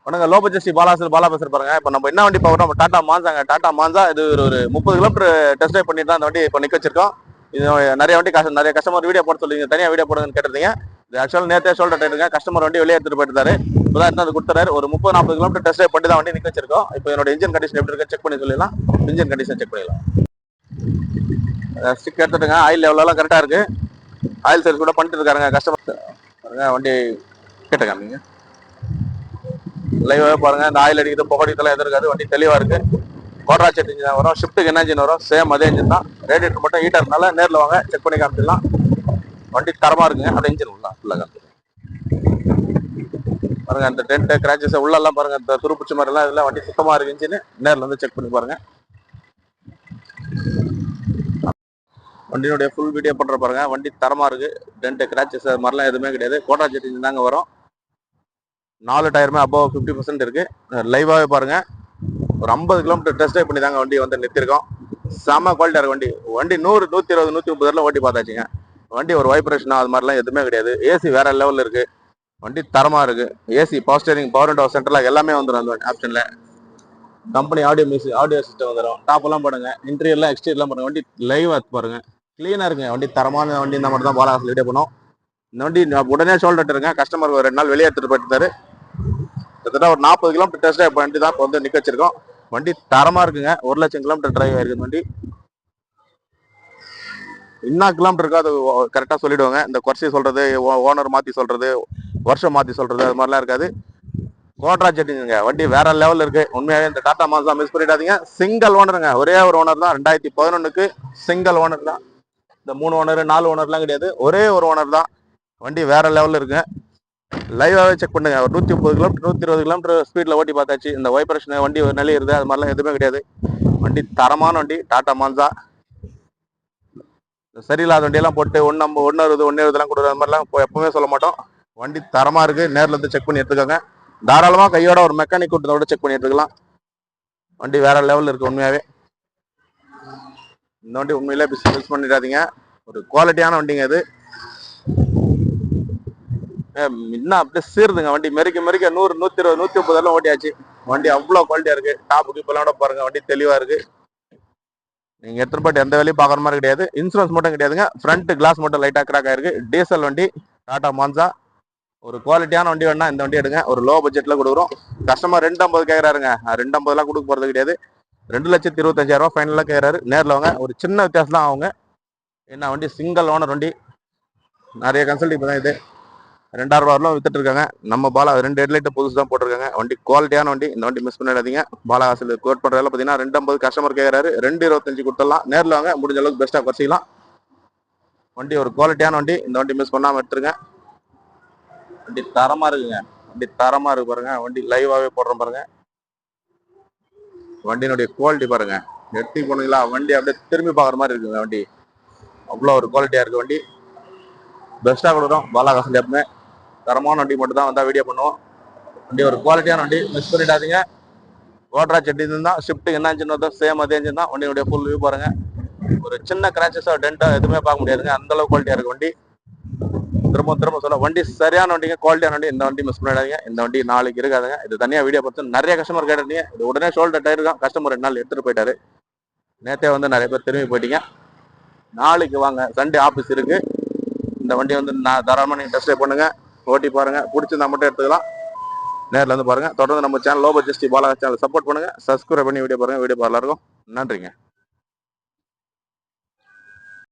வணக்கம். Low budget Bala பேசுற பாருங்க. இப்போ நம்ம என்ன வண்டி பார்க்குறோம், டாடா மான்சாங்க. டாடா மான்சா இது ஒரு 30 கிலோமீட்டர் டெஸ்ட் ட்ரைவ் பண்ணிட்டு தான் அந்த வண்டி இப்போ நிக்க வச்சிருக்கோம். இது நிறைய கஸ்டமர் வீடியோ போட சொல்லுங்க, தனியாக வீடியோ போடுங்கன்னு கேட்டிருந்தீங்க. இது ஆக்சுவலாக நேற்றே ஷோல்டர் டைருங்க. கஸ்டமர் வண்டி வெளியே எடுத்துட்டு போயிட்டாரு. இப்போதான் எடுத்து அது கொடுத்துறாரு. ஒரு 30-40 கிலோமீட்டர் டெஸ்ட் ட்ரைவ் பண்ணி தான் வண்டி நிக்க வச்சிருக்கோம். இப்போ என்னோட இன்ஜின் கண்டிஷன் எப்படி இருக்கு செக் பண்ணி சொல்லிடலாம். இன்ஜின் கண்டிஷன் செக் பண்ணிடலாம். ஸ்டிக் எடுத்துட்டுங்க. ஆயில் லெவலெல்லாம் கரெக்டாக இருக்கு. ஆயில் சர்வீஸ் கூட பண்ணிட்டு இருக்காருங்க கஸ்டமர். பாருங்க வண்டி கேட்டுக்காமீங்க. லைவாகவே பாருங்க. இந்த ஆயில் அடிக்கிறது புகடித்தெல்லாம் எதுவும் இருக்காது. வண்டி தெளிவா இருக்கு. கோட்ராஜெட் இன்ஜின் தான் வரும். ஷிஃப்ட்டுக்கு என்ன இன்ஜின் வரும், சேம் அதே இன்ஜின் தான். ரேடியேட்டர் மட்டும் ஹீட்டர் இருந்தால நேரில் வாங்க செக் பண்ணி காமிச்சிடலாம். வண்டி தரமா இருக்குங்க. அப்படியே இன்ஜின் உள்ள ஃபுல்லாக காமிச்சிடலாம். பாருங்க அந்த டென்ட் கிராச்சஸ் உள்ளெல்லாம் பாருங்க. இந்த துருப்பிடிச்ச மாதிரி எல்லாம் இதெல்லாம் வண்டி சுத்தமா இருக்கு. இன்ஜின் நேரில் வந்து செக் பண்ணி பாருங்க. வண்டியினுடைய ஃபுல் வீடியோ பண்ற பாருங்க. வண்டி தரமா இருக்கு. டென்ட் கிராச்சஸ் அது மாதிரிலாம் எதுவுமே கிடையாது. கோட்ராஜெட் இன்ஜின் தாங்க வரும். 4 டயருமே அபவ் 50% இருக்கு. லைவாகவே பாருங்க. ஒரு 50 கிலோமீட்டர் டெஸ்ட் ட்ரைவ் பண்ணி தாங்க வண்டி வந்து நிறுத்திருக்கோம். செம குவாலிட்டியா இருக்கு வண்டி. வண்டி 100, 120, 130 ஓட்டி பார்த்தாச்சுங்க. வண்டி ஒரு வைப்ரேஷனா அது மாதிரிலாம் எதுவுமே கிடையாது. ஏசி வேற லெவல்ல இருக்கு. வண்டி தரமா இருக்கு. AC, power steering, power window, central எல்லாமே வந்துடும் அந்த ஆப்ஷன்ல. கம்பெனி ஆடியோ சிஸ்டம் வந்துடும். டாப் எல்லாம் பாருங்க. இன்டீரியர்லாம் எக்ஸ்டீரியர்லாம் பாருங்க. வண்டி லைவா பாருங்க. கிளீனா இருக்குங்க. வண்டி தரமான வண்டி இந்த மட்டும் தான் பாலாஸ் வீடியோ பண்ணும். இந்த வண்டி உடனே ஷோல்டர் இருங்க. கஸ்டமர் ஒரு 2 நாள் வெளியே எடுத்துட்டு போயிட்டு கிட்டத்தட்ட ஒரு 40 கிலோமீட்டர் டெஸ்ட் ட்ரைவ் வண்டி தான் இப்போ வந்து நிக்க வச்சிருக்கோம். வண்டி தரமா இருக்குங்க. 1 லட்சம் கிலோமீட்டர் டிரைவ் ஆயிருக்கு வண்டி. என்ன கிலோமீட்டர் இருக்கோ அது கரெக்டா சொல்லிடுவாங்க. இந்த குறைச்சி சொல்றது, ஓனர் மாத்தி சொல்றது, வருஷம் மாத்தி சொல்றது அது மாதிரிலாம் இருக்காது. கோட்ராஜெட்டுங்க வண்டி வேற லெவல்ல இருக்கு. உண்மையாவே இந்த டாடா மான்சா மிஸ் பண்ணிடாதீங்க. சிங்கிள் ஓனருங்க. ஒரே ஒரு ஓனர் தான். 2011க்கு சிங்கிள் ஓனர் தான். இந்த 3 ஓனர் 4 ஓனர்லாம் கிடையாது. ஒரே ஒரு ஓனர் தான். வண்டி வேற லெவல்ல இருக்குங்க. லைவாவே செக் பண்ணுங்க. ஒரு 130 கிலோமீட்டர் 120 கிலோமீட்டர் ஸ்பீட்ல ஓட்டி பார்த்தாச்சு. இந்த வைப்ரேஷன் வண்டி நெளியிருது அது மாதிரிலாம் எதுவுமே கிடையாது. வண்டி தரமான வண்டி டாடா மான்சா. சரியில்லாத வண்டியெல்லாம் போட்டு 160 120 கொடுக்குற அது மாதிரிலாம் எப்பவுமே சொல்ல மாட்டோம். வண்டி தரமா இருக்கு. நேரில் வந்து செக் பண்ணி எடுத்துக்கோங்க. தாராளமா கையோட ஒரு மெக்கானிக் கூட்டத்தோட செக் பண்ணி எடுத்துக்கலாம். வண்டி வேற லெவல்ல இருக்கு. உண்மையாவே இந்த வண்டி உண்மையிலே மிஸ் பண்ணிடாதீங்க. ஒரு குவாலிட்டியான வண்டிங்க இது. இன்னும் அப்படியே சீருதுங்க வண்டி. மெரிக்க 100, 120, 130 ஓட்டியாச்சு. வண்டி அவ்வளோ குவாலிட்டியா இருக்கு. டாப் இப்பெல்லாம் பாருங்க. வண்டி தெளிவா இருக்கு. நீங்க எடுத்துட்டு போயிட்டு எந்த வேலையும் பாக்குற மாதிரி கிடையாது. இன்சூரன்ஸ் மட்டும் கிடையாதுங்க. ஃப்ரண்ட் கிளாஸ் மட்டும் லைட்டா கிராக் ஆயிருக்கு. டீசல் வண்டி டாடா மான்சா. ஒரு குவாலிட்டியான வண்டி வேணா இந்த வண்டி எடுங்க. ஒரு லோ பட்ஜெட்ல கொடுக்குறோம். கஸ்டமர் 250 கேட்கறாருங்க. 250 கொடுக்க போறது கிடையாது. 2,25,000 ஃபைனலா கேட்கறாரு. நேரில் வாங்க. ஒரு சின்ன வித்தியாசம் தான் அவங்க. என்ன வண்டி சிங்கிள் ஓனர் வண்டி. நிறைய கன்சல்டிங் தான் இது. 2000 ரூபாய் வித்துட்டு இருக்காங்க. நம்ம பாலா 2 ஹெட்லைட் புதுசு தான் போட்டிருக்காங்க. வண்டி குவாலிட்டியான வண்டி. இந்த வண்டி மிஸ் பண்ணிடாதீங்க. பாலா ஹாசில் கோட் பண்றதுல பாத்தீங்கன்னா 250 கஸ்டமர் கேட்கறாரு. 225 கொடுத்துடலாம். நேரில் வாங்க. முடிஞ்ச அளவுக்கு பெஸ்டா குறைச்சிக்கலாம். வண்டி ஒரு குவாலிட்டியான வண்டி. இந்த வண்டி மிஸ் பண்ணாம எடுத்துருங்க. வண்டி தரமா இருக்குங்க. வண்டி தரமா இருக்கு பாருங்க. வண்டி லைவாவே போடுறோம் பாருங்க. வண்டியினுடைய குவாலிட்டி பாருங்க. எட்டி போனீங்களா வண்டி அப்படியே திரும்பி பாக்குற மாதிரி இருக்குங்க. வண்டி அவ்வளோ ஒரு குவாலிட்டியா இருக்கு. வண்டி பெஸ்டா கொடுக்குறோம். பாலா ஹாசில் எப்பவுமே தரமான வண்டி மட்டும் தான் வந்தா வீடியோ பண்ணுவோம். வண்டி ஒரு குவாலிட்டியான வண்டி மிஸ் பண்ணிடாதீங்க. கோட்ராஜெட் இன்ஜின் தான். ஷிஃப்ட்டுக்கு என்ன இன்ஜின் வருதோ சேம் அதே இன்ஜின் தான். வண்டியுடைய ஃபுல் வியூ பாருங்க. ஒரு சின்ன கிராச்சஸோ டென்ட்டோ எதுவுமே பார்க்க முடியாதுங்க. அந்த அளவுக்கு குவாலிட்டியா இருக்கு வண்டி. திரும்ப சொல்ல வண்டி சரியான வண்டிங்க. குவாலிட்டியான வண்டி. இந்த வண்டி மிஸ் பண்ணிடாதீங்க. இந்த வண்டி நாளைக்கு இருக்காதுங்க. இது தனியா வீடியோ பார்த்து நிறைய கஸ்டமர் கேட்டீங்க. இது உடனே ஷோல்டர் டயர் தான். கஸ்டமர் 2 நாள் எடுத்துட்டு போயிட்டாரு. நேற்றே வந்து நிறைய பேர் திரும்பி போயிட்டீங்க. நாளைக்கு வாங்க. சண்டே ஆஃபீஸ் இருக்கு. இந்த வண்டி வந்து நான் தாராளமாக நீங்கள் டெஸ்ட் பண்ணுங்க. ஓட்டி பாருங்க. பிடிச்சிருந்தா மட்டும் எடுத்துக்கலாம். நேரில் வந்து பாருங்க. தொடர்ந்து நம்ம channel low budget Bala channel support பண்ணுங்க. சப்ஸ்கிரைப் பண்ணி வீடியோ பாருங்க. வீடியோ பாருங்க. நன்றிங்க.